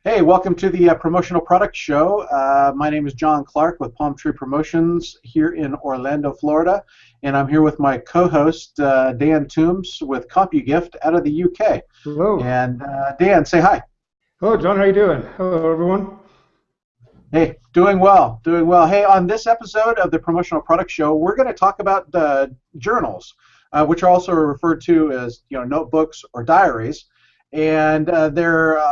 Hey, welcome to the Promotional Product Show. My name is John Clark with Palm Tree Promotions here in Orlando, Florida, and I'm here with my co-host Dan Toombs with CompuGift out of the UK. Hello. And Dan, say hi. Hello, John. How you doing? Hello, everyone. Hey, doing well, doing well. Hey, on this episode of the Promotional Product Show, we're going to talk about journals, which are also referred to as notebooks or diaries, and they're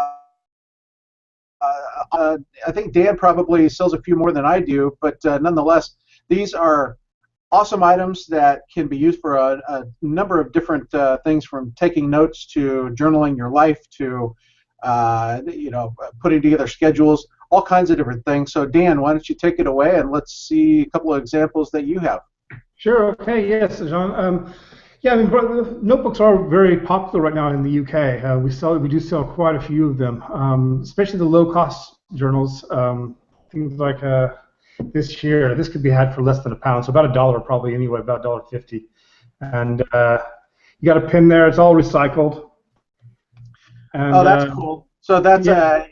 I think Dan probably sells a few more than I do, but nonetheless, these are awesome items that can be used for a number of different things, from taking notes to journaling your life to putting together schedules, all kinds of different things. So Dan, why don't you take it away and let's see a couple of examples that you have. Sure. Okay. Yes, John. Yeah, I mean, notebooks are very popular right now in the UK. We do sell quite a few of them, especially the low-cost journals. Things like this year, this could be had for less than £1, so about $1 probably anyway, about $1.50. And you got a pin there. It's all recycled. And Oh, that's cool. So that's yeah,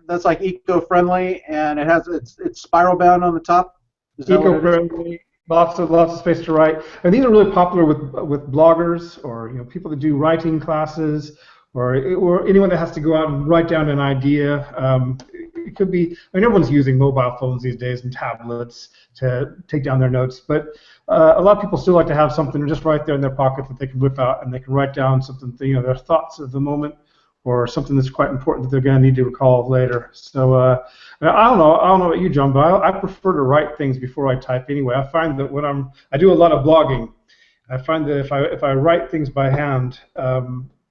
that's like eco-friendly, and it's spiral bound on the top. Is that what it is? eco-friendly, lots of space to write. And these are really popular with bloggers, or people that do writing classes, or anyone that has to go out and write down an idea. It could be. I mean, everyone's using mobile phones these days and tablets to take down their notes, but a lot of people still like to have something just right there in their pocket that they can whip out and they can write down something, their thoughts of the moment, or something that's quite important that they're going to need to recall later. So I don't know about you, John, but I prefer to write things before I type anyway. I find that when I do a lot of blogging, I find that if I write things by hand,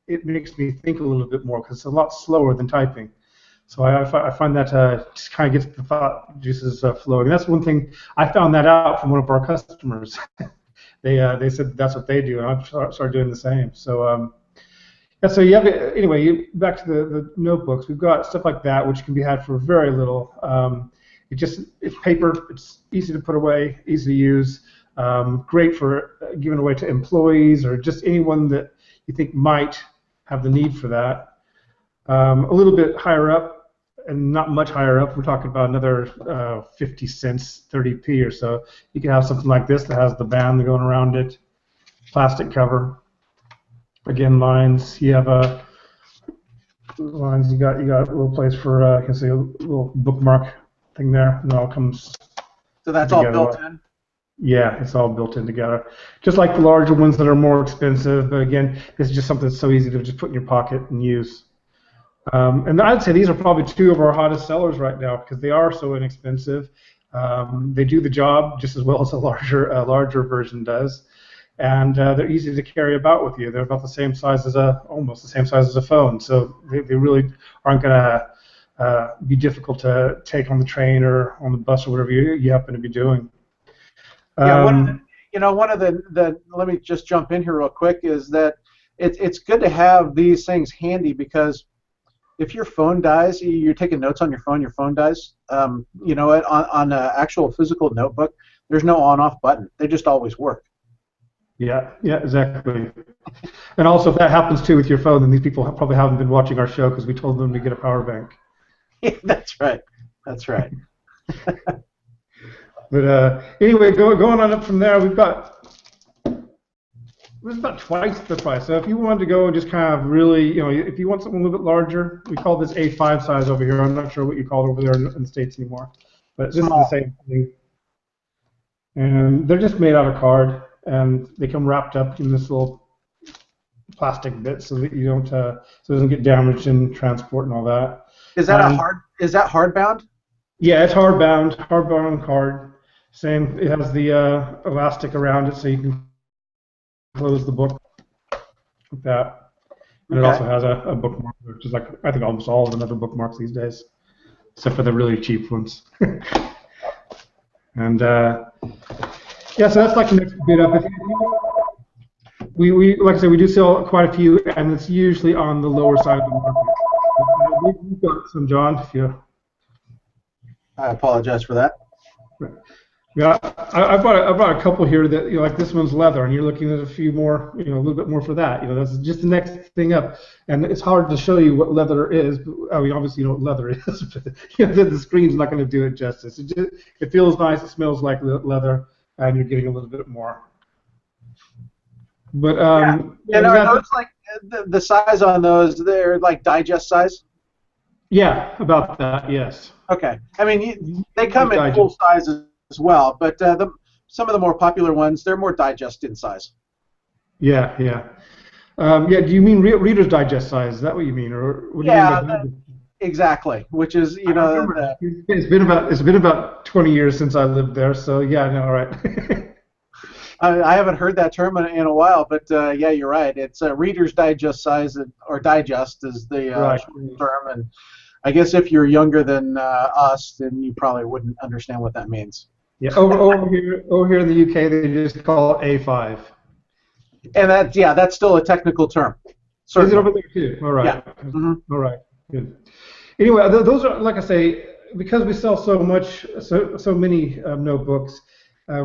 it makes me think a little bit more because it's a lot slower than typing. So I find that just kind of gets the thought juices flowing. And that's one thing I found that out from one of our customers. They said that's what they do, and I started doing the same. So. Yeah, so you have anyway. Back to the notebooks. We've got stuff like that, which can be had for very little. It's paper. It's easy to put away, easy to use. Great for giving away to employees or just anyone that you think might have the need for that. A little bit higher up, and not much higher up. We're talking about another 50 cents, 30p or so. You can have something like this that has the band going around it, plastic cover. Again, lines. You have lines. You got a little place for you can see a little bookmark thing there, and it all comes So that's all together. built in. Yeah, it's all built in together. Just like the larger ones that are more expensive, but again, this is just something that's so easy to just put in your pocket and use. And I'd say these are probably two of our hottest sellers right now because they are so inexpensive. They do the job just as well as a larger version does. And they're easy to carry about with you. They're about the same size as almost the same size as a phone, so they really aren't going to be difficult to take on the train or on the bus or whatever you happen to be doing. Yeah, Um, one of the let me just jump in here real quick is that it's good to have these things handy because if your phone dies, you're taking notes on your phone dies. You know what? On an actual physical notebook, there's no on-off button. They just always work. yeah, exactly. And also, if that happens too with your phone, then these people probably haven't been watching our show because we told them to get a power bank. That's right. That's right. But anyway, going on up from there, it was about twice the price. So if you wanted to go and just kind of really, if you want something a little bit larger, we call this A5 size over here. I'm not sure what you call it over there in the States anymore. But this is the Small. same thing. And they're just made out of card, and they come wrapped up in this little plastic bit so that you don't, so it doesn't get damaged in transport and all that. And Is that hardbound? yeah, it's hardbound card. Same, it has the elastic around it so you can close the book like that. And it Okay. also has a bookmark, which is like I think almost all of them have bookmarks these days, except for the really cheap ones. And yeah, so that's like the next bit up. We like I said, we do sell quite a few, and it's usually on the lower side of the market. We've got some, John. If you I apologize for that. Yeah, I brought a couple here that like this one's leather, and you're looking at a few more, a little bit more for that. That's just the next thing up, and it's hard to show you what leather is. But, I mean, obviously you know what leather is, but the screen's not going to do it justice. It feels nice, it smells like leather, and you're getting a little bit more. But Yeah. yeah, And does are that? those like the size on those? They're like digest size. Yeah, about that. Yes. Okay. I mean, they come in full Digest. sizes as well, but some of the more popular ones, they're more digest in size. Yeah, yeah. Yeah. Do you mean Reader's Digest size? Is that what you mean, or what do you mean by Yeah, digest? exactly. Which is, I remember. It's been about 20 years since I lived there, so yeah, I know, all right. I haven't heard that term in a while, but yeah, you're right. It's Reader's Digest size, or digest is the Right. short term. And I guess if you're younger than us, then you probably wouldn't understand what that means. Yeah. Over here in the UK, they just call it A5. And yeah, that's still a technical term, Is it certainly. over there too? All Yeah. right. Hmm. All right. Good. Anyway, those are like I say, because we sell so many notebooks,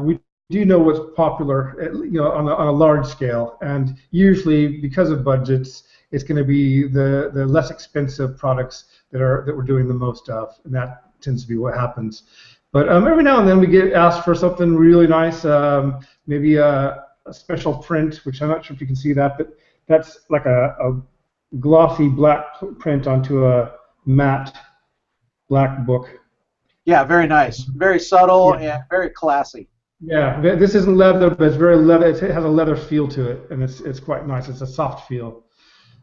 we do know what's popular, on a large scale, and usually because of budgets, it's going to be the less expensive products that we're doing the most of, and that tends to be what happens. But every now and then we get asked for something really nice, maybe a special print, which I'm not sure if you can see that, but that's like a glossy black print onto a matte black book. Yeah, very nice. Very subtle Yeah, and very classy. yeah. This isn't leather, but it's very leather. It has a leather feel to it, and it's quite nice. It's a soft feel.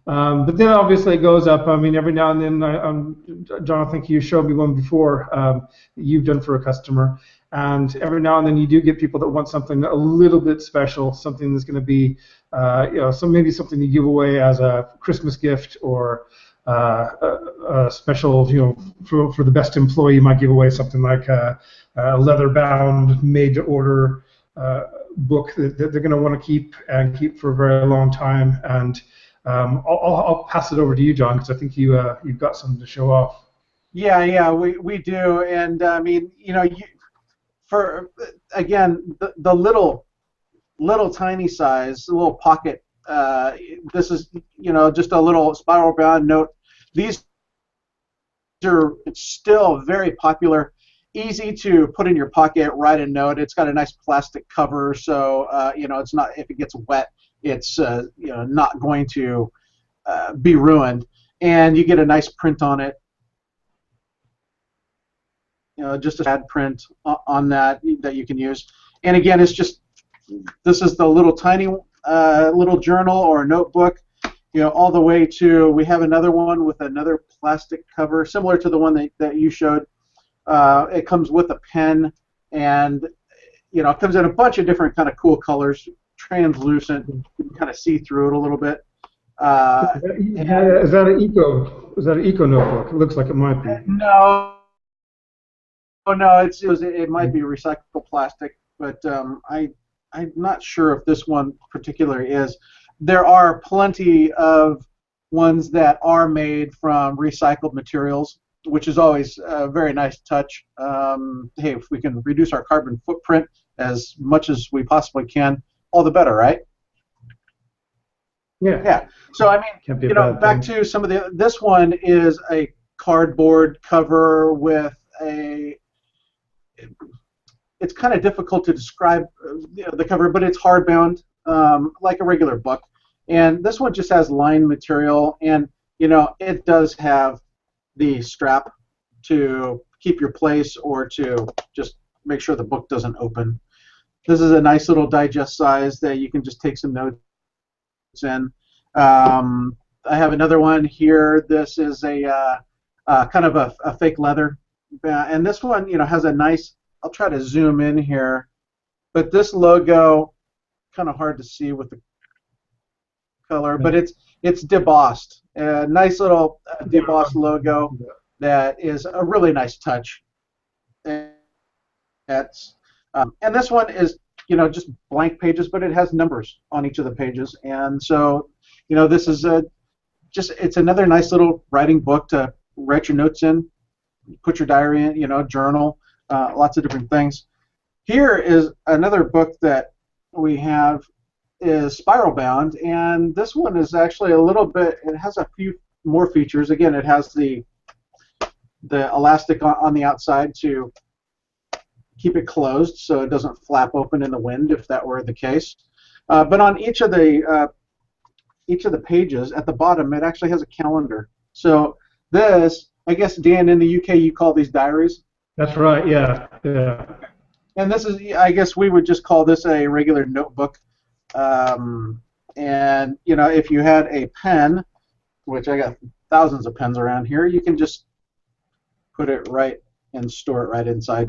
But then obviously it goes up. I mean, every now and then, John, I think you showed me one before that you've done for a customer. And every now and then you do get people that want something a little bit special, something that's going to be, maybe something you give away as a Christmas gift or a special, for the best employee, you might give away something like a leather-bound, made-to-order book that they're going to want to keep and keep for a very long time. And I'll pass it over to you, John, because I think you've got something to show off. Yeah, yeah, we do. And I mean, for again, the little tiny size, the little pocket. This is just a little spiral bound note. These are still very popular. Easy to put in your pocket, write a note. It's got a nice plastic cover, so it's not, if it gets wet, it's not going to be ruined. And you get a nice print on it. Just a pad print on that you can use. And again, it's just, this is the little tiny little journal or notebook, all the way to, we have another one with another plastic cover similar to the one that you showed. It comes with a pen, and it comes in a bunch of different kind of cool colors, translucent. You can kind of see through it a little bit. And Is that an eco notebook? It looks like it might be. no, oh no, it might be recycled plastic, but I'm not sure if this one particularly is. There are plenty of ones that are made from recycled materials, which is always a very nice touch. Hey, if we can reduce our carbon footprint as much as we possibly can, all the better, right? Yeah, Yeah. So I mean, can't be a bad back thing. to some of the. This one is a cardboard cover with a. It's kind of difficult to describe the cover, but it's hardbound, like a regular book. And this one just has lined material, and it does have the strap to keep your place or to just make sure the book doesn't open. This is a nice little digest size that you can just take some notes in. I have another one here. This is a kind of a fake leather, and this one has a nice. I'll try to zoom in here, but this logo kind of hard to see with the color, but it's debossed. A nice little debossed logo that is a really nice touch. That's and this one is just blank pages, but it has numbers on each of the pages, and so this is it's another nice little writing book to write your notes in, put your diary in, journal, lots of different things. Here is another book that we have is Spiral Bound, and this one is actually a little bit. It has a few more features. Again, it has the elastic on the outside to keep it closed so it doesn't flap open in the wind if that were the case. But on each of the pages at the bottom, it actually has a calendar. So this, I guess, Dan, in the UK, you call these diaries. That's right. Yeah. Yeah. And this is, I guess, we would just call this a regular notebook. And if you had a pen, which I got thousands of pens around here, you can just put it right and store it right inside.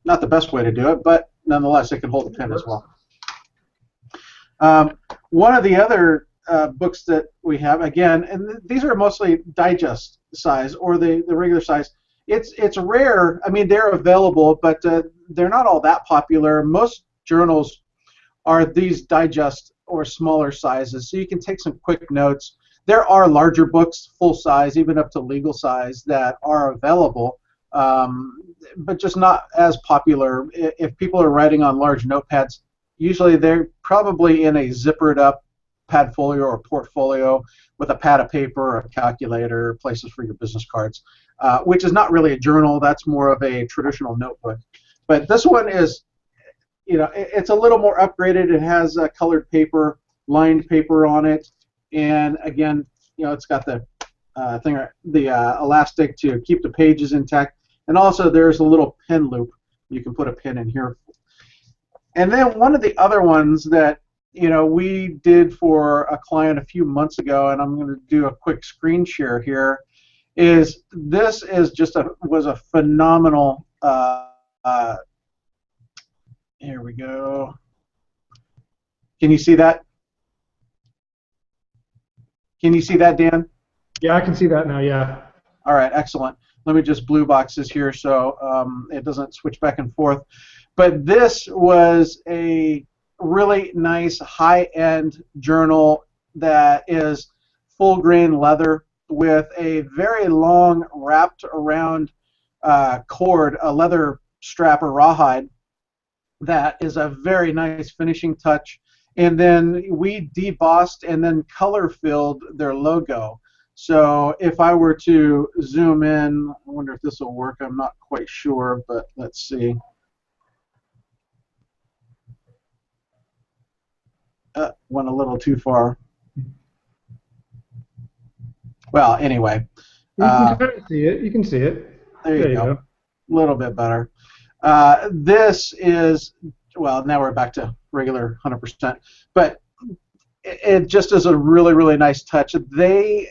Not the best way to do it, but nonetheless, it can hold a pen as well. One of the other books that we have, again, and these are mostly digest size or the regular size. It's rare. I mean, they're available, but they're not all that popular. Most journals are these digest or smaller sizes, so you can take some quick notes. There are larger books, full size, even up to legal size, that are available, but just not as popular. If people are writing on large notepads, usually they're probably in a zippered up padfolio or portfolio with a pad of paper or a calculator, places for your business cards, which is not really a journal. That's more of a traditional notebook. But this one is, it's a little more upgraded. It has colored paper, lined paper on it, and again, it's got the elastic to keep the pages intact, and also there's a little pen loop. You can put a pen in here. And then one of the other ones that we did for a client a few months ago, and I'm going to do a quick screen share here, is this is was a phenomenal. Here we go. Can you see that? Can you see that, Dan? Yeah, I can see that now. Yeah. All right, excellent. Let me just blue boxes here so it doesn't switch back and forth. But this was a really nice high-end journal that is full grain leather with a very long wrapped around cord, a leather strap or rawhide that is a very nice finishing touch. And then we debossed and then color filled their logo. So if I were to zoom in, I wonder if this will work. I'm not quite sure, but let's see. Went a little too far. Well, anyway. You can kind of see it. You can see it. There you go. A little bit better. This is, well, now we're back to regular 100%. But it just is a really, really nice touch. They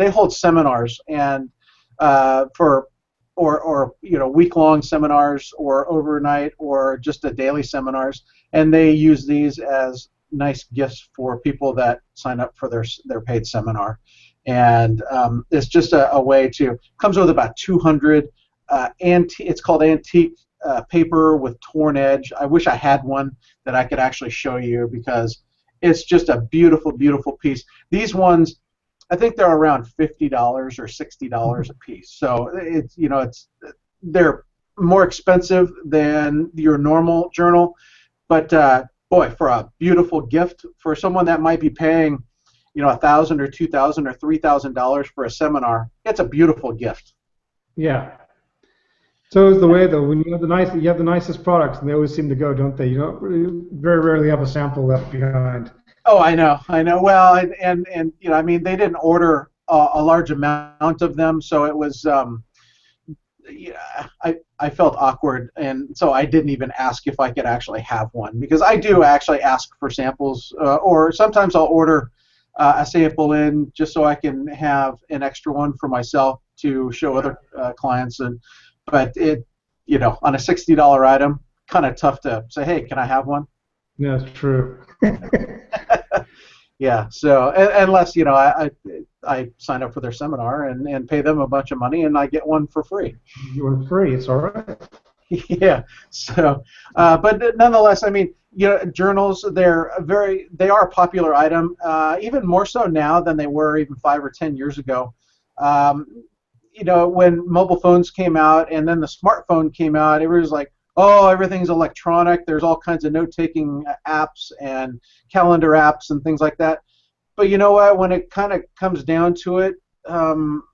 hold seminars and for week-long seminars or overnight or just a daily seminars, and they use these as nice gifts for people that sign up for their paid seminar. And it's just a way to, comes with about 200 it's called antique paper with torn edge. I wish I had one that I could actually show you because it's just a beautiful, beautiful piece. These ones, I think they're around $50 or $60 a piece. So they're more expensive than your normal journal, but boy, for a beautiful gift for someone that might be paying, $1,000 or $2,000 or $3,000 for a seminar, it's a beautiful gift. Yeah. So is the way though. When you have the nicest products, and they always seem to go, don't they? You don't very rarely have a sample left behind. Oh, I know. Well, and I mean, they didn't order a large amount of them, so it was. I felt awkward, and so I didn't even ask if I could actually have one because I do actually ask for samples, or sometimes I'll order a sample in just so I can have an extra one for myself to show other clients. But it, on a $60 item, kind of tough to say, hey, can I have one? Yeah, it's true. Yeah. So unless I sign up for their seminar and pay them a bunch of money and I get one for free. You're free. It's all right. Yeah. So, but nonetheless, I mean, journals, they are a popular item, even more so now than they were even 5 or 10 years ago. When mobile phones came out and then the smartphone came out, it was like, Oh, everything's electronic. There's all kinds of note-taking apps and calendar apps and things like that. But you know what? When it kind of comes down to it, um,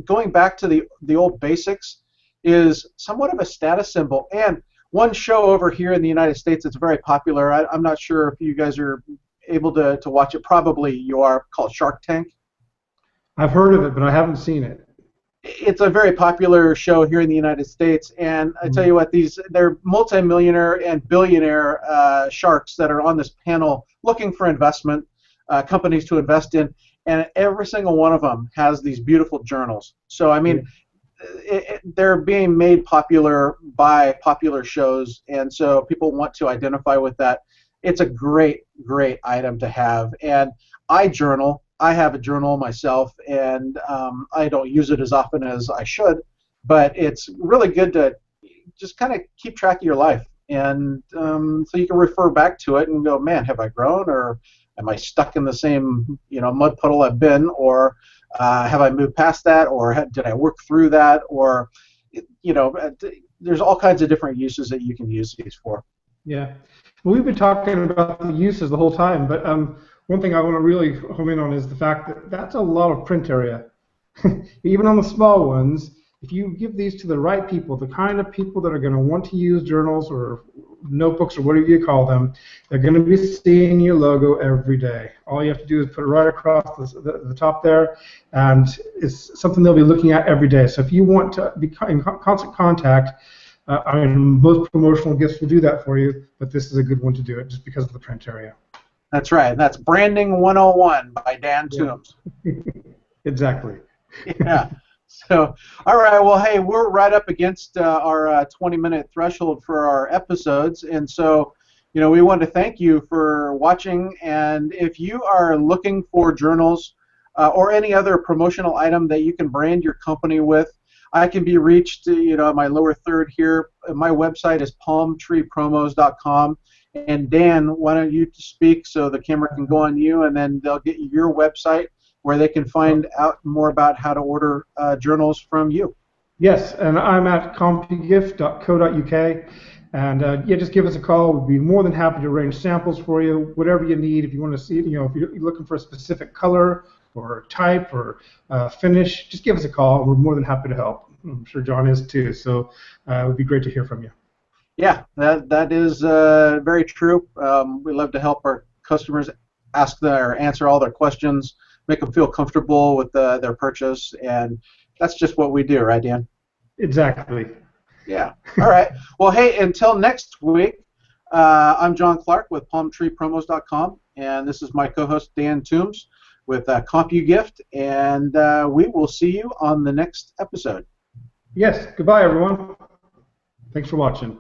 going back to the old basics is somewhat of a status symbol. And one show over here in the United States that's very popular. I'm not sure if you guys are able to watch it. Probably you are, called Shark Tank. I've heard of it, but I haven't seen it. It's a very popular show here in the United States, and I tell Mm. you what, they're multimillionaire and billionaire sharks that are on this panel looking for investment companies to invest in, and every single one of them has these beautiful journals. So I Yeah. mean, they're being made popular by popular shows, and so people want to identify with that. It's a great item to have. And I journal. I have a journal myself, and I don't use it as often as I should, but it's really good to just kind of keep track of your life, and so you can refer back to it and go, man, have I grown, or am I stuck in the same mud puddle I've been, or have I moved past that, or did I work through that, or there's all kinds of different uses that you can use these for. Yeah. Well, we've been talking about the uses the whole time, but one thing I want to really home in on is the fact that that's a lot of print area. Even on the small ones, if you give these to the right people, the kind of people that are going to want to use journals or notebooks or whatever you call them, they're going to be seeing your logo every day. All you have to do is put it right across the top there, and it's something they'll be looking at every day. So if you want to be in constant contact, I mean, most promotional gifts will do that for you, but this is a good one to do it just because of the print area. That's right. That's Branding 101 by Dan Yeah. Toombs. Exactly. Yeah. So, all right. Well, hey, we're right up against our 20-minute threshold for our episodes, and so, we want to thank you for watching. And if you are looking for journals or any other promotional item that you can brand your company with, I can be reached, my lower third here. My website is palmtreepromos.com. And Dan, why don't you speak so the camera can go on you, and then they'll get your website where they can find out more about how to order journals from you. Yes, and I'm at compugift.co.uk. And yeah, just give us a call. We'd be more than happy to arrange samples for you, whatever you need. If you want to see, if you're looking for a specific color or type or finish, just give us a call. We're more than happy to help. I'm sure John is too. So it would be great to hear from you. Yeah, that is very true. We love to help our customers or answer all their questions, make them feel comfortable with their purchase, and that's just what we do, right, Dan? Exactly. Yeah. All right. Well, hey, until next week, I'm John Clark with PalmTreePromos.com, and this is my co-host Dan Toombs with CompuGift, and we will see you on the next episode. Yes. Goodbye, everyone. Thanks for watching.